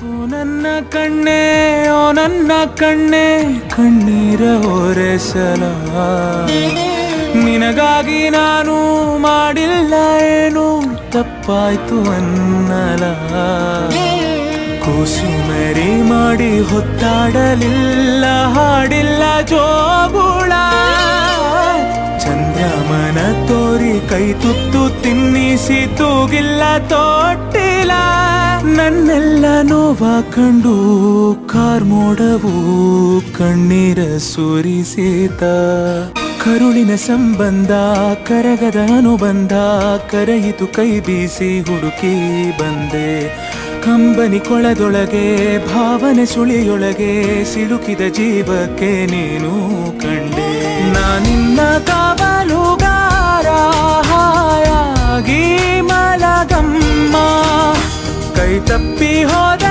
ಓ ನನ್ನ ಕಣ್ಣೆ ಓ ನನ್ನ ಕಣ್ಣೆ ಕಣ್ಣೀರ ಒರೆಸಲ ನಿನಗಾಗಿ ನಾನು ಮಾಡಿಲ್ಲ ಏನು ತಪ್ಪಾಯ್ತು ಅನ್ನಲ ಕೂಸುಮರಿ ಮಾಡಿ ಹೊತ್ತಾಡಲಿಲ್ಲ ಹಾಡಿಲ್ಲ ಜೋಗುಳ ಚಂದ್ರಮನ ತೋರಿ ಕೈ ತುತ್ತು ತಿನ್ನಿಸಿ ತೂಗಿಲ್ಲ ತೊಟ್ಟಿಲ್ಲ ನನ್ನೆಲ್ಲ ನೋವ ಕಂಡು ಕಾರ್ಮೋಡವು ಕಣ್ಣೀರ ಸುರಿಸಿತ ಕರುಳಿನ ಸಂಬಂಧ ಕರಗದ ಅನುಬಂಧ ಕರೆಯಿತು ಕೈ ಬೀಸಿ ಹುಡುಕಿ ಬಂದೆ ಕಂಬನಿ ಕೊಳದೊಳಗೆ ಭಾವನೆ ಸುಳಿಯೊಳಗೆ ಸಿಲುಕಿದ ಜೀವಕ್ಕೆ ನೀನು ಕಂಡೆ ನಾನಿನ್ನ ಕಾವಲುಗಾರ ಹಾಯಾಗಿ ಮಲಗಮ್ಮ ಕೈ ತಪ್ಪಿ ಹೋದ